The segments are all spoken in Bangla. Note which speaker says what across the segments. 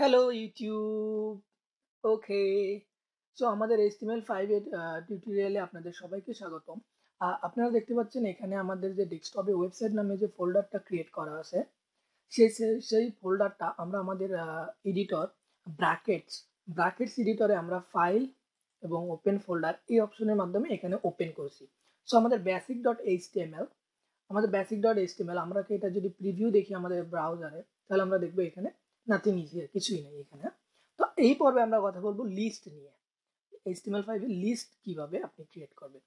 Speaker 1: Hello YouTube. ওকে, সো আমাদের HTML5 এর টিউটোরিয়ালে আপনাদের সবাইকে স্বাগতম। আপনারা দেখতে পাচ্ছেন এখানে আমাদের যে ডেস্কটপে ওয়েবসাইট নামে যে ফোল্ডারটা ক্রিয়েট করা আছে, সেই ফোল্ডারটা আমরা আমাদের এডিটর ব্র্যাকেটস এডিটরে আমরা ফাইল এবং ওপেন ফোল্ডার এই অপশনের মাধ্যমে এখানে ওপেন করছি। সো আমাদের basic.html আমরা এটা যদি প্রিভিউ দেখি আমাদের ব্রাউজারে, তাহলে আমরা দেখবো এখানে নাথিং ইজ হিয়ার, কিছুই নেই এখানে। তো এই পর্বে আমরা কথা বলবো লিস্ট নিয়ে। HTML5 এর লিস্ট কিভাবে আপনি ক্রিয়েট করবেন।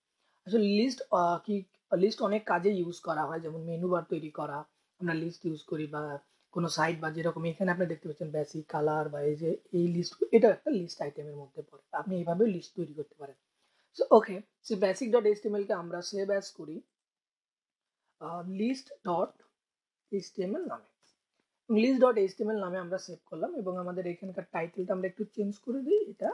Speaker 1: আসলে লিস্ট অনেক কাজে ইউজ করা হয়, যেমন মেনু বার তৈরি করা আমরা লিস্ট ইউজ করি, বা কোনো সাইট বা যেরকম এখানে আপনি দেখতে পাচ্ছেন বেসিক কালার বা এই যে এই লিস্ট, এটা একটা লিস্ট আইটেমের মধ্যে পড়ে। আপনি এইভাবে লিস্ট তৈরি করতে পারেন। সো ওকে, সো basic.html কে আমরা সেভ অ্যাজ করি list.html নামে। list.html নামে আমরা সেভ করলাম এবং আমাদের এখানকার টাইটেলটা আমরা একটু চেঞ্জ করে দিই, এটা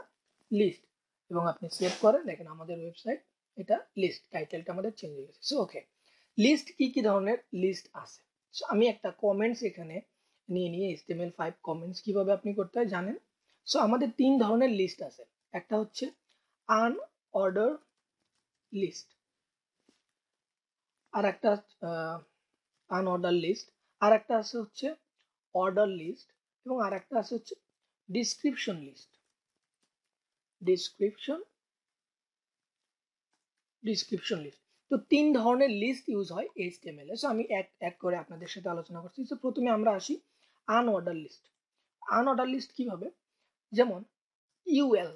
Speaker 1: লিস্ট, এবং আপনি সেভ করেন, দেখেন আমাদের ওয়েবসাইট এটা লিস্ট, টাইটেলটা আমাদের চেঞ্জ হয়ে গেছে। সো ওকে, লিস্ট কি ধরনের লিস্ট আছে। সো আমি একটা কমেন্টস এখানে নিয়ে HTML5 কমেন্টস কিভাবে আপনি করতে হয় জানেন। সো আমাদের 3 ধরনের লিস্ট আছে। একটা হচ্ছে আনঅর্ডার লিস্ট, আর একটা আনঅর্ডার লিস্ট, আর একটা আছে হচ্ছে অর্ডার লিস্ট, এবং আর একটা আছে হচ্ছে ডিসক্রিপশন লিস্ট। Description list. তো 3 ধরনের লিস্ট ইউজ হয় HTML এ। সো আমি এক এক করে আপনাদের সাথে আলোচনা করছি। সো প্রথমে আমরা আসি আনঅর্ডার লিস্ট। আনঅর্ডার লিস্ট কিভাবে, যেমন ইউএল,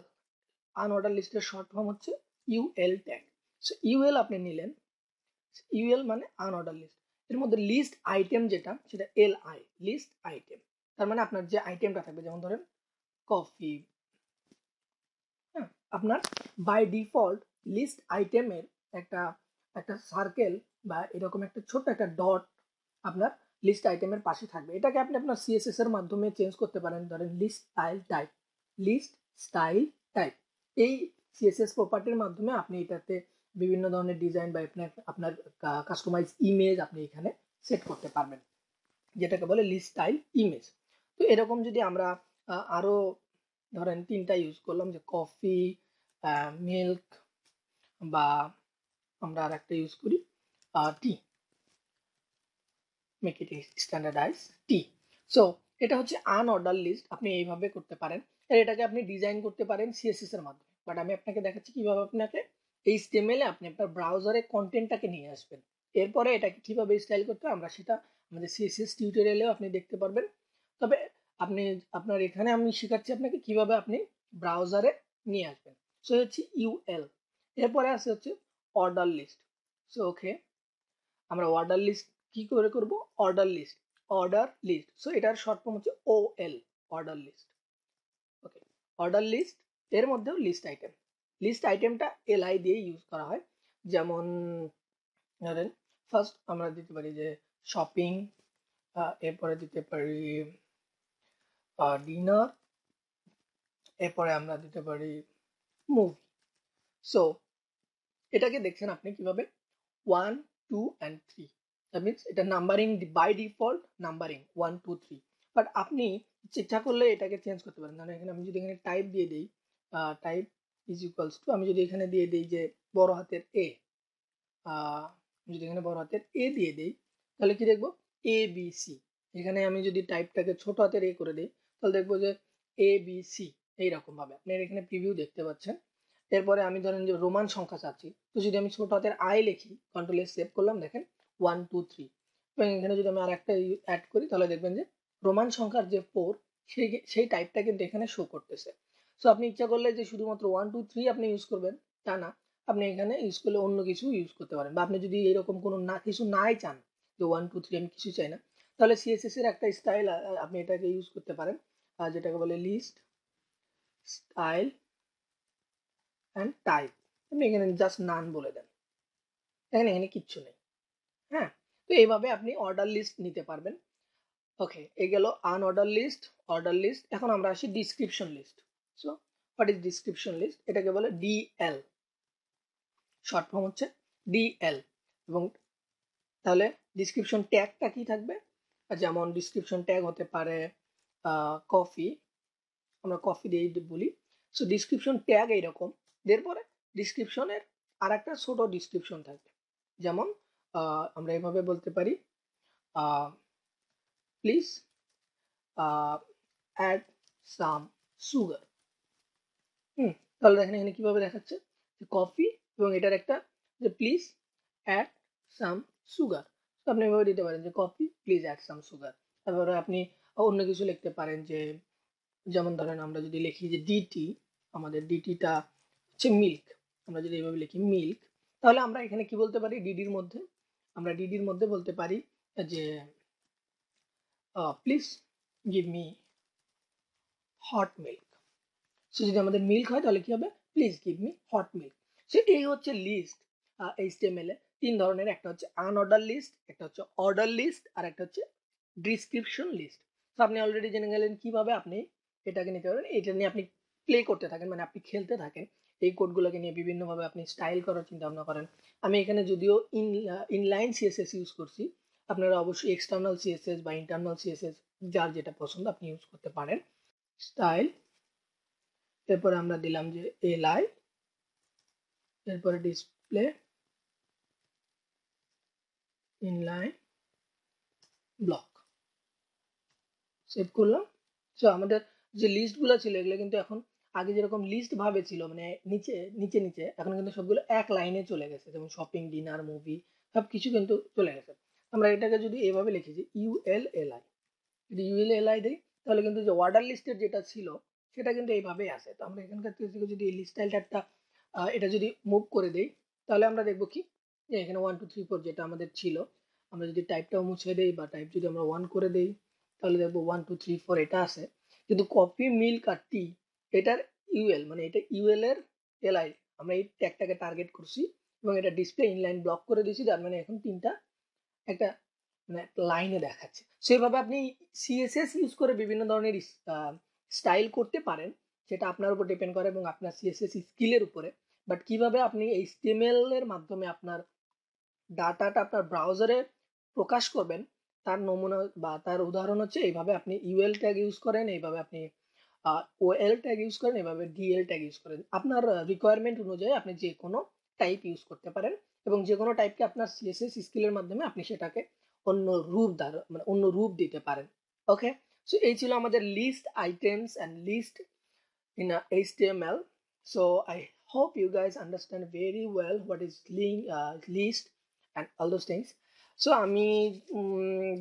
Speaker 1: আনঅর্ডার লিস্টের শর্ট ফর্ম হচ্ছে ইউএল ট্যাগ। সো ইউএল আপনি নিলেন, ইউএল মানে আনঅর্ডার লিস্ট। এর মধ্যে লিস্ট আইটেম যেটা, সেটা এলআই, লিস্ট আইটেম। তার মানে আপনার যে আইটেমটা থাকবে, যেমন ধরেন কফি, হ্যাঁ, আপনার বাই ডিফল্ট লিস্ট আইটেমের একটা একটা সার্কেল বা এরকম একটা ছোট্ট একটা ডট আপনার লিস্ট আইটেমের পাশে থাকবে। এটাকে আপনি আপনার সিএসএস এর মাধ্যমে চেঞ্জ করতে পারেন। ধরেন লিস্ট স্টাইল টাইপ, এই সিএসএস প্রপার্টির মাধ্যমে আপনি এটাতে বিভিন্ন ধরনের ডিজাইন বা আপনার কাস্টমাইজ ইমেজ আপনি এখানে সেট করতে পারবেন, যেটাকে বলে লিস্ট স্টাইল ইমেজ। তো এরকম যদি আমরা আরো ধরেন 3টা ইউজ করলাম, যে কফি, মিল্ক, বা আমরা আর একটা ইউজ করি T, make it standardize T. So এটা হচ্ছে আনঅর্ডার লিস্ট, আপনি এইভাবে করতে পারেন। আর এটাকে আপনি ডিজাইন করতে পারেন সিএসএস এর মাধ্যমে, বাট আমি আপনাকে দেখাচ্ছি কিভাবে আপনাকে HTML এ আপনি আপনার ব্রাউজারে কন্টেন্টটাকে নিয়ে আসবেন। এরপরে এটাকে কিভাবে স্টাইল করতে হয় আমরা সেটা আমাদের সিএসএস টিউটোরিয়ালেও আপনি দেখতে পারবেন। তবে আপনি আপনার এখানে আমি শেখাচ্ছি আপনাকে কিভাবে আপনি ব্রাউজারে নিয়ে আসবেন। সো হচ্ছে ইউএল। এরপরে আছে হচ্ছে অর্ডার লিস্ট। সো ওকে, আমরা অর্ডার লিস্ট কি করে করব, অর্ডার লিস্ট। সো এটার শর্ট ফর্ম হচ্ছে ওএল, অর্ডার লিস্ট। ওকে, অর্ডার লিস্ট এর মধ্যেও লিস্ট আইটেমটা এলআই দিয়ে ইউজ করা হয়। যেমন ধরেন ফার্স্ট আমরা দিতে পারি যে শপিং, এরপরে দিতে পারি ডিনার, এরপরে আমরা দিতে পারি মুভি। সো এটাকে দেখছেন আপনি কিভাবে 1 2 and 3, দ্যাট মিনস এটা numbering, by default numbering 1 2 3। But আপনি ইচ্ছা করলে এটাকে চেঞ্জ করতে পারেন। মানে এখানে আমি যদি এখানে টাইপ দিয়ে দিই, টাইপ ইজ ইকুয়ালস টু, আমি যদি এখানে দিয়ে দিই যে বড় হাতের এ, যদি এখানে বড় হাতের এ দিয়ে দিই, তাহলে কি দেখবো এ বি সি। এখানে আমি যদি টাইপটাকে ছোট হাতের এ করে দিই, তাহলে দেখবো যে এ বি সি, এইরকম ভাবে আপনি এখানে প্রিভিউ দেখতে পাচ্ছেন। এরপরে আমি ধরেন যে রোমান সংখ্যা চাচ্ছি, তো যদি আমি ছোট হাতের আই লিখি, কন্ট্রোল এস সেভ করলাম, দেখেন 1 2 3। এবং এখানে যদি আমি আর একটা অ্যাড করি, তাহলে দেখবেন যে রোমান সংখ্যার যে 4, সেই টাইপটা কিন্তু এখানে শো করতেছে। সো আপনি ইচ্ছা করলে যে শুধুমাত্র 1 2 3 আপনি ইউজ করবেন তা না, আপনি এখানে ইউজ করলে অন্য কিছু ইউজ করতে পারেন। বা আপনি যদি এরকম কোনো কিছু নাই চান, যে 1 2 3 আমি কিছু চাই না, তাহলে সিএসএস এর একটা স্টাইল আপনি এটাকে ইউজ করতে পারেন, যেটাকে বলে লিস্ট স্টাইল অ্যান্ড টাইপ। আপনি এখানে জাস্ট নান বলে দেন, এখানে কিচ্ছু নেই। হ্যাঁ, তো এইভাবে আপনি অর্ডার লিস্ট নিতে পারবেন। ওকে, এই গেল আনঅর্ডার লিস্ট, অর্ডার লিস্ট। এখন আমরা আসি description list. So what is description list, এটাকে বলে ডিএল, শর্ট ফর্ম হচ্ছে ডিএল। এবং তাহলে ডিসক্রিপশন ট্যাগটা কি থাকবে, যেমন ডিসক্রিপশন ট্যাগ হতে পারে কফি, আমরা কফি দিয়ে বলি। সো ডিসক্রিপশন ট্যাগ এইরকম, এরপরে ডিসক্রিপশনের আর একটা ছোট ডিসক্রিপশন থাকবে, যেমন আমরা এভাবে বলতে পারি প্লিজ অ্যাড সাম সুগার। তাহলে দেখেন এখানে কিভাবে দেখাচ্ছে কফি এবং এটার একটা যে প্লিজ অ্যাড সাম সুগার। আপনি এভাবে দিতে পারেন যে coffee please add some sugar. তারপরে আপনি অন্য কিছু লিখতে পারেন, যে যেমন ধরেন আমরা যদি লিখি যে ডিটি, আমাদের ডিটিটা হচ্ছে মিল্ক, আমরা যদি এইভাবে লিখি মিল্ক, তাহলে আমরা এখানে কি বলতে পারি ডিডির মধ্যে, আমরা ডিডির মধ্যে বলতে পারি যে please give me hot milk. So যদি আমাদের মিল্ক হয় তাহলে কি হবে, please give me hot milk. So এই হচ্ছে লিস্ট এইচটিএমএল এ তিন ধরনের, একটা হচ্ছে আনঅর্ডার লিস্ট, একটা হচ্ছে অর্ডার লিস্ট, আর একটা হচ্ছে ডিসক্রিপশন লিস্ট। তো আপনি অলরেডি জেনে গেলেন কিভাবে আপনি এটাকে নিতে পারেন, এটা নিয়ে আপনি প্লে করতে থাকেন, মানে আপনি খেলতে থাকেন এই কোডগুলোকে নিয়ে, বিভিন্নভাবে আপনি স্টাইল করার চিন্তা ভাবনা করেন। আমি এখানে যদিও ইনলাইন সিএসএস ইউজ করছি, আপনারা অবশ্যই এক্সটার্নাল সিএসএস বা ইন্টারনাল সিএসএস যার যেটা পছন্দ আপনি ইউজ করতে পারেন। স্টাইল, এরপরে আমরা দিলাম যে এলআই, এরপরে ডিসপ্লে ইনলাইন ব্লক, সেভ করলাম। সো আমাদের যে লিস্টগুলো ছিল এগুলো কিন্তু এখন আগে যেরকম লিস্ট ভাবে ছিল, মানে নিচে নিচে নিচে, এখন কিন্তু সবগুলো এক লাইনে চলে গেছে, যেমন শপিং, ডিনার, মুভি সব কিছু কিন্তু চলে গেছে। আমরা এটাকে যদি এভাবে লিখি যে ইউএলএলআই, যদি ইউএলএলআই দিই তাহলে কিন্তু যে অর্ডার লিস্টের যেটা ছিল সেটা কিন্তু এইভাবেই আসে। তো আমরা এখানকার থেকে যদি এই লিস্ট স্টাইলটা এটা যদি মুভ করে দেই তাহলে আমরা দেখবো কি যে এখানে 1 2 3 4 যেটা আমাদের ছিল, আমরা যদি টাইপটাও মুছে দেই বা টাইপ যদি আমরা 1 করে দেই তাহলে দেখবো 1 2 3 4 এটা আছে। কিন্তু কফি, মিল্ক আর টি এটার ইউএল, মানে এটা ইউএল এর এলআই, আমরা এই ট্যাগটাকে টার্গেট করছি এবং এটা ডিসপ্লে ইনলাইন ব্লক করে দিয়েছি, যার মানে এখন তিনটা একটা মানে লাইনে দেখাচ্ছে। সেভাবে আপনি সিএসএস ইউজ করে বিভিন্ন ধরনের স্টাইল করতে পারেন, সেটা আপনার উপর ডিপেন্ড করে এবং আপনার সিএসএস স্কিলের উপরে। বাট কিভাবে আপনি এইচটিএমএল এর মাধ্যমে আপনার ডাটাটা আপনার ব্রাউজারে প্রকাশ করবেন তার নমুনা বা তার উদাহরণ হচ্ছে এইভাবে আপনি ইউএল ট্যাগ ইউজ করেন, এইভাবে আপনি ওএল ট্যাগ ইউজ করেন, এইভাবে ডিএল ট্যাগ ইউজ করেন। আপনার রিকোয়ারমেন্ট অনুযায়ী আপনি যে কোনো টাইপ ইউজ করতে পারেন এবং যে কোনো টাইপকে আপনার সিএসএস স্কিলের মাধ্যমে আপনি সেটাকে অন্য রূপ দ্বারা মানে অন্য রূপ দিতে পারেন। ওকে, সো এই ছিল আমাদের list items and list in HTML. So I hope you guys understand very well what is list and all those things. So আমি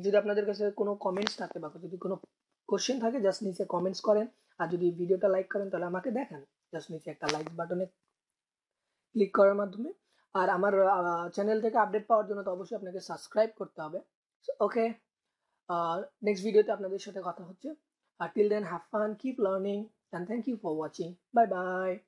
Speaker 1: যদি আপনাদের কাছে কোনো কমেন্টস থাকে বা যদি কোনো কোশ্চেন থাকে জাস্ট নিচে কমেন্টস করেন, আর যদি ভিডিওটা লাইক করেন তাহলে আমাকে দেখান জাস্ট নিচে একটা লাইক বাটনে ক্লিক করার মাধ্যমে। আর আমার চ্যানেল থেকে আপডেট পাওয়ার জন্য তো অবশ্যই আপনাকে সাবস্ক্রাইব করতে হবে। ওকে, নেক্সট ভিডিওতে আপনাদের সাথে কথা হচ্ছে। Till then, have fun, keep learning, and thank you for watching. Bye bye.